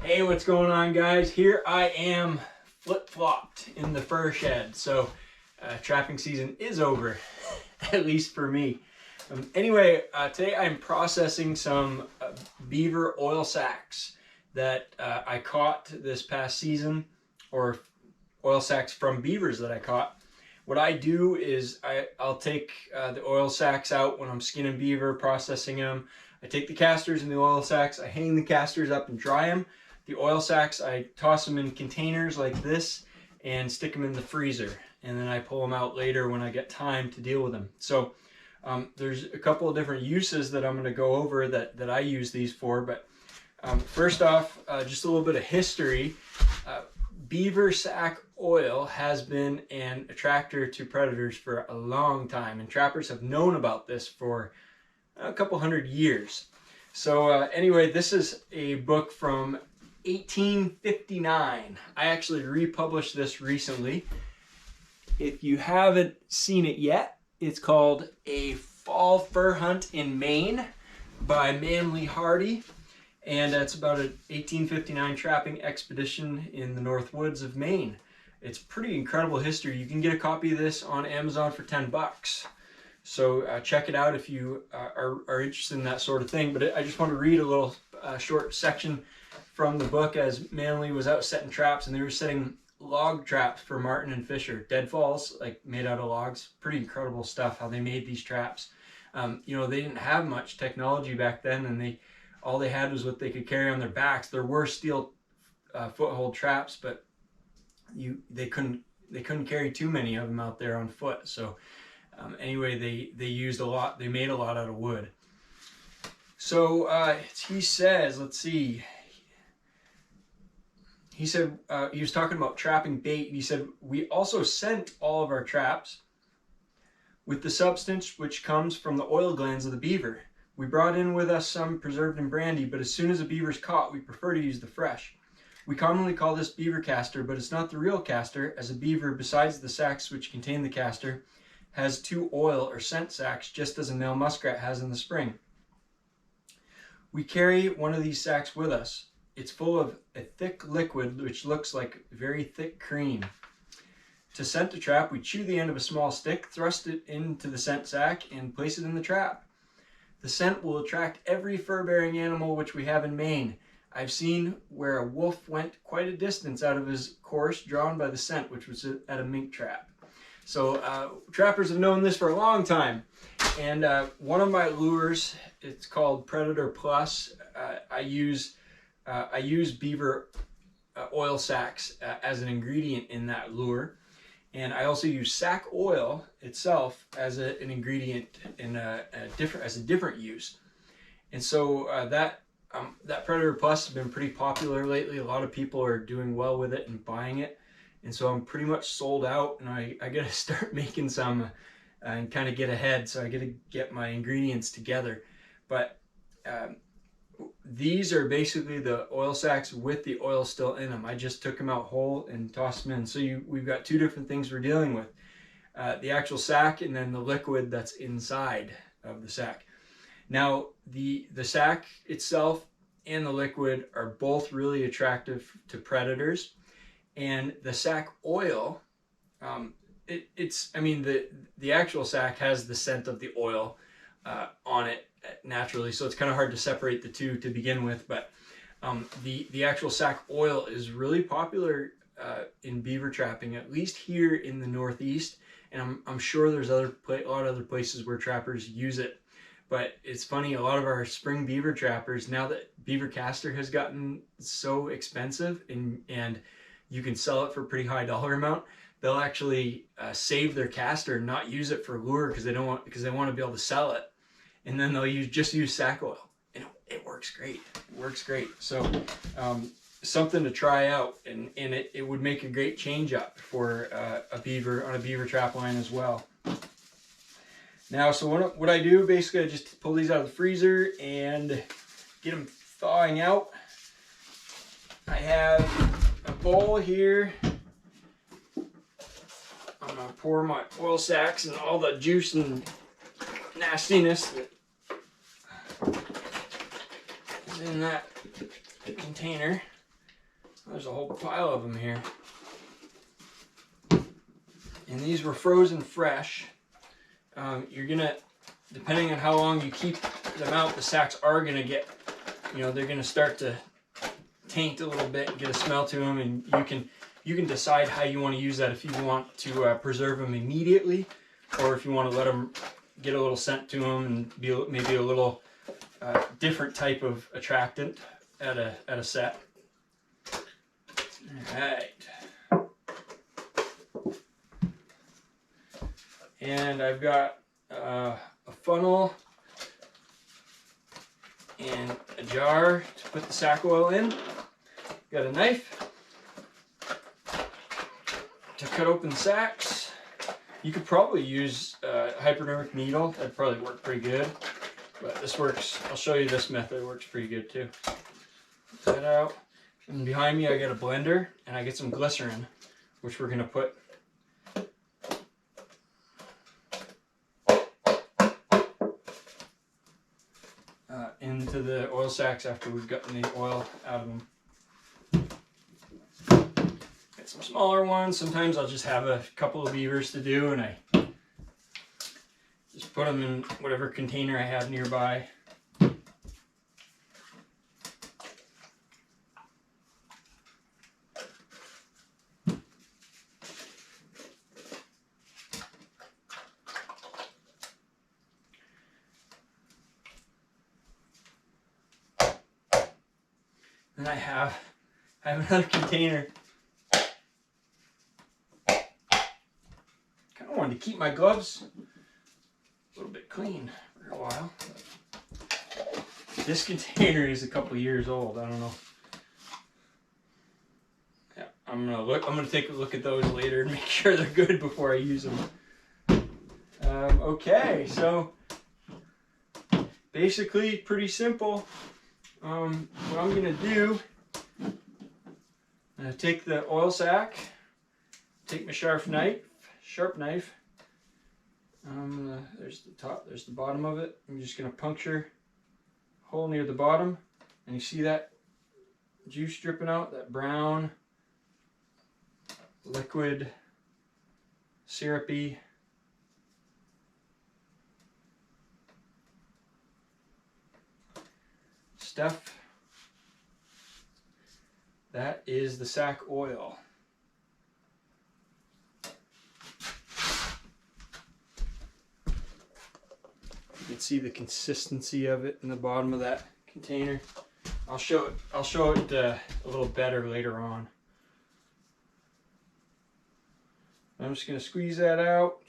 Hey, what's going on, guys? Here I am flip-flopped in the fur shed. So trapping season is over, at least for me. Anyway, today I'm processing some beaver oil sacs that I caught this past season, or oil sacs from beavers that I caught. What I do is I'll take the oil sacs out when I'm skinning beaver, processing them. I take the casters and the oil sacs, I hang the casters up and dry them. The oil sacs, I toss them in containers like this and stick them in the freezer. And then I pull them out later when I get time to deal with them. So there's a couple of different uses that I'm going to go over that I use these for. But first off, just a little bit of history. Beaver sac oil has been an attractor to predators for a long time, and trappers have known about this for a couple hundred years. So anyway, this is a book from 1859. I actually republished this recently. If you haven't seen it yet, it's called A Fall Fur Hunt in Maine by Manly Hardy. And it's about an 1859 trapping expedition in the North Woods of Maine. It's pretty incredible history. You can get a copy of this on Amazon for 10 bucks. So check it out if you are interested in that sort of thing. But I just want to read a little short section from the book as Manly was out setting traps, and they were setting log traps for marten and fisher. Deadfalls, like made out of logs. Pretty incredible stuff how they made these traps. You know, they didn't have much technology back then, and all they had was what they could carry on their backs. There were steel foothold traps, but they couldn't carry too many of them out there on foot. So anyway, they used a lot. They made a lot out of wood. So he says, let's see. He said he was talking about trapping bait. And he said, we also scent all of our traps with the substance which comes from the oil glands of the beaver. We brought in with us some preserved in brandy, but as soon as a beaver is caught, we prefer to use the fresh. We commonly call this beaver castor, but it's not the real castor, as a beaver, besides the sacs which contain the castor, has 2 oil or scent sacs, just as a male muskrat has in the spring. We carry one of these sacs with us. It's full of a thick liquid which looks like very thick cream. To scent the trap, we chew the end of a small stick, thrust it into the scent sac, and place it in the trap. The scent will attract every fur-bearing animal which we have in Maine. I've seen where a wolf went quite a distance out of his course, drawn by the scent, which was at a mink trap. So trappers have known this for a long time. And one of my lures, it's called Predator Plus. I use beaver oil sacs as an ingredient in that lure. And I also use sac oil itself as an ingredient in a different use. And so that Predator Plus has been pretty popular lately. A lot of people are doing well with it and buying it. And so I'm pretty much sold out, and I got to start making some and kind of get ahead. So I got to get my ingredients together. But these are basically the oil sacs with the oil still in them. I just took them out whole and tossed them in. So we've got 2 different things we're dealing with. The actual sac and then the liquid that's inside of the sac. Now, the sac itself and the liquid are both really attractive to predators. And the sac oil, the actual sac has the scent of the oil on it naturally, so it's kind of hard to separate the two to begin with. But the actual sac oil is really popular in beaver trapping, at least here in the Northeast, and I'm sure there's a lot of other places where trappers use it. But it's funny, a lot of our spring beaver trappers, now that beaver castor has gotten so expensive and you can sell it for a pretty high dollar amount, they'll actually save their castor and not use it for lure because they want to be able to sell it. And then they'll just use sac oil, and it works great. It works great. So something to try out, and it would make a great change up for a beaver trap line as well. Now, so what I do basically, I just pull these out of the freezer and get them thawing out. I have a bowl here. I'm gonna pour my oil sacs and all the juice and nastiness that is in that container. There's a whole pile of them here. And these were frozen fresh. You're gonna, depending on how long you keep them out, the sacks are gonna get, they're gonna start to taint a little bit and get a smell to them, and you can decide how you want to use that, if you want to preserve them immediately, or if you want to let them get a little scent to them and be maybe a little different type of attractant at a set. All right. And I've got a funnel and a jar to put the sack oil in. Got a knife to cut open the sacks. You could probably use a hypodermic needle. That'd probably work pretty good. But this works. I'll show you this method. It works pretty good too. Put that out. And behind me I got a blender, and I get some glycerin, which we're going to put into the oil sacks after we've gotten the oil out of them. Got some smaller ones. Sometimes I'll just have a couple of beavers to do, and I just put them in whatever container I have nearby. And I have another container. Kind of wanted to keep my gloves a little bit clean for a while. This container is a couple years old. I don't know. Yeah, I'm gonna take a look at those later and make sure they're good before I use them. Okay, so basically pretty simple. What I'm gonna do, I'm gonna take the oil sack, take my sharp knife. There's the top, there's the bottom of it. I'm just gonna puncture a hole near the bottom, and you see that juice dripping out, that brown, liquid, syrupy stuff. That is the sack oil. You can see the consistency of it in the bottom of that container. I'll show it a little better later on. I'm just gonna squeeze that out,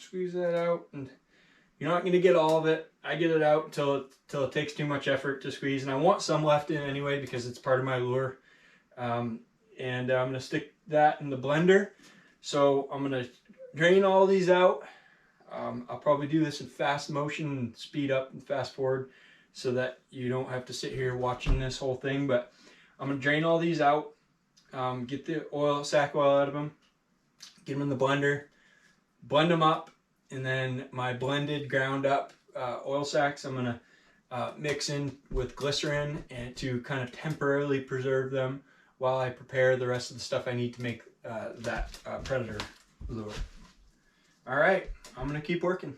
and you're not gonna get all of it. I get it out until it takes too much effort to squeeze, and I want some left in anyway because it's part of my lure. And I'm gonna stick that in the blender. So I'm gonna drain all these out. I'll probably do this in fast motion and speed up and fast forward so that you don't have to sit here watching this whole thing. But I'm gonna drain all these out, get the sack oil out of them, get them in the blender, blend them up, and then my ground up oil sacks I'm gonna mix in with glycerin and to kind of temporarily preserve them while I prepare the rest of the stuff I need to make that predator lure. All right, I'm gonna keep working.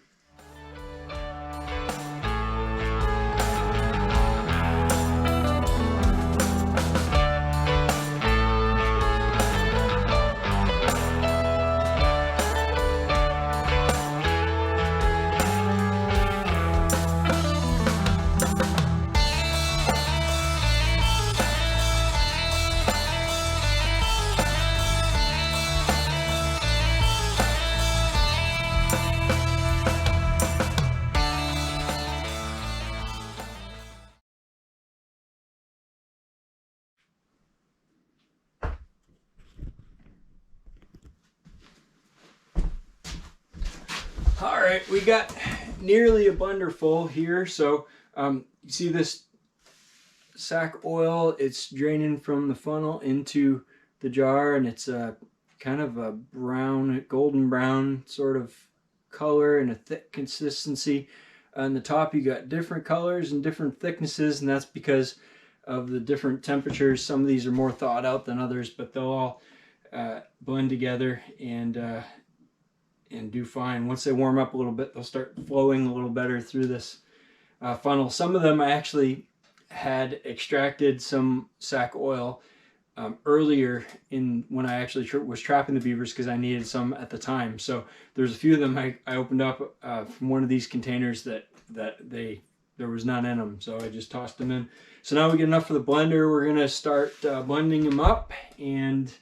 All right, we got nearly a blender full here. So you see this sack oil, it's draining from the funnel into the jar, and it's kind of a brown, golden brown sort of color and a thick consistency. On the top you got different colors and different thicknesses, and that's because of the different temperatures. Some of these are more thawed out than others, but they'll all blend together and do fine. Once they warm up a little bit, they'll start flowing a little better through this funnel. Some of them I actually had extracted some sac oil earlier in when I actually was trapping the beavers, because I needed some at the time. So there's a few of them I opened up from one of these containers that there was none in them, so I just tossed them in. So now we get enough for the blender. We're gonna start blending them up and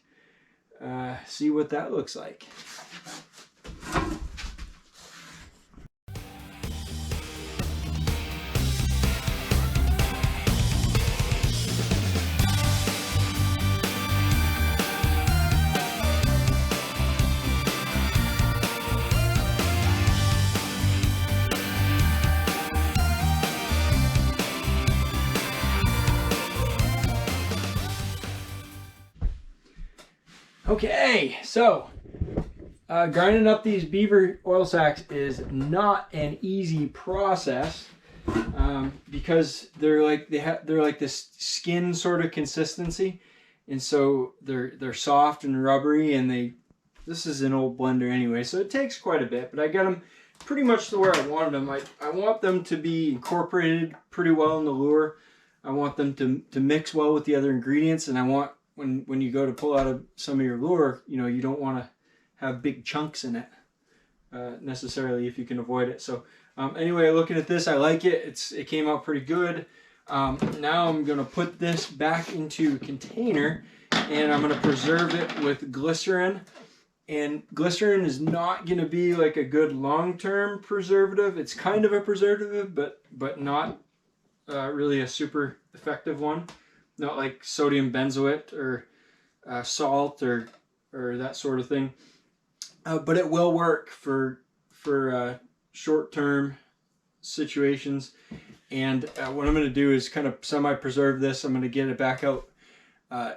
see what that looks like. Okay, so grinding up these beaver oil sacs is not an easy process because they're like this skin sort of consistency, and so they're soft and rubbery, and this is an old blender anyway, so it takes quite a bit. But I got them pretty much to where I wanted them. I want them to be incorporated pretty well in the lure. I want them to mix well with the other ingredients, and I want when you go to pull out of some of your lure, you know, you don't want to have big chunks in it necessarily if you can avoid it. So anyway, looking at this, I like it. It came out pretty good. Now I'm going to put this back into a container, and I'm going to preserve it with glycerin. And glycerin is not going to be like a good long-term preservative. It's kind of a preservative, but not really a super effective one. Not like sodium benzoate or salt or that sort of thing. But it will work for short-term situations. And what I'm going to do is kind of semi-preserve this. I'm going to get it back out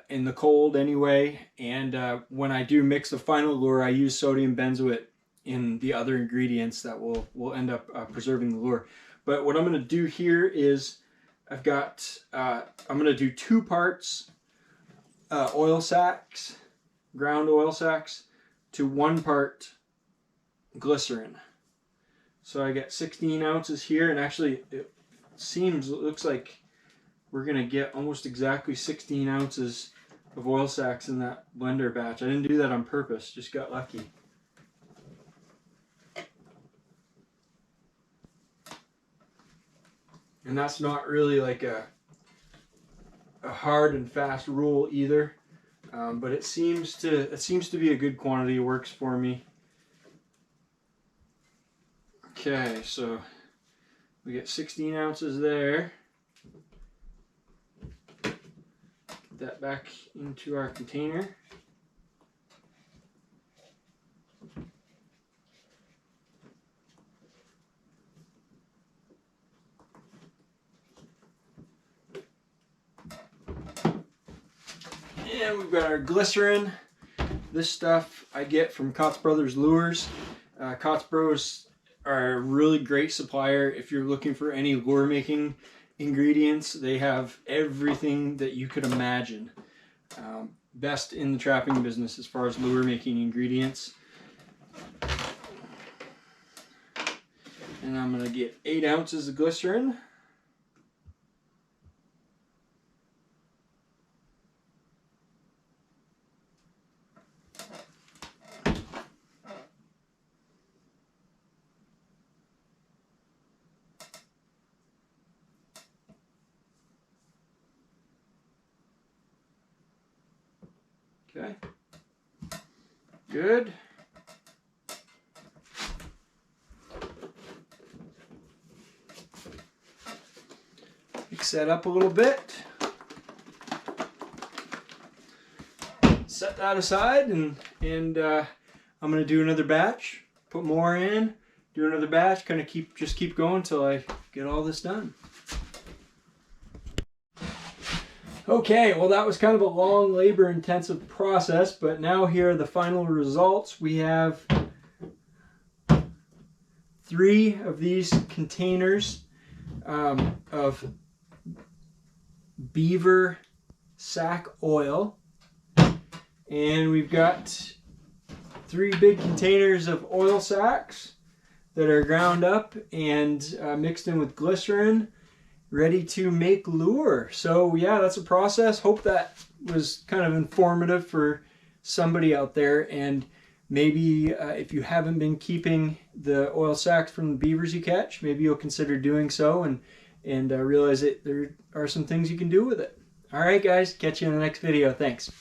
in the cold anyway. And when I do mix the final lure, I use sodium benzoate in the other ingredients that will end up preserving the lure. But what I'm going to do here is I'm going to do 2 parts oil sacs, ground oil sacs, to 1 part glycerin. So I got 16 ounces here, and actually it looks like we're going to get almost exactly 16 ounces of oil sacs in that blender batch. I didn't do that on purpose, just got lucky. And that's not really like a hard and fast rule either, but it seems to be a good quantity. It works for me. Okay, so we get 16 ounces there. Get that back into our container. And we've got our glycerin. This stuff I get from Kotz Brothers Lures. Kotz Bros are a really great supplier if you're looking for any lure making ingredients. They have everything that you could imagine. Best in the trapping business as far as lure making ingredients. And I'm going to get 8 ounces of glycerin. Okay, good. Mix that up a little bit. Set that aside, and I'm going to do another batch. Put more in, do another batch, kind of just keep going until I get all this done. Okay, well that was kind of a long, labor-intensive process, but now here are the final results. We have 3 of these containers of Beaver sac oil. And we've got 3 big containers of oil sacks that are ground up and mixed in with glycerin, ready to make lure. So yeah, that's a process. Hope that was kind of informative for somebody out there. And maybe if you haven't been keeping the oil sacks from the beavers you catch, maybe you'll consider doing so and realize that there are some things you can do with it. All right, guys, catch you in the next video. Thanks.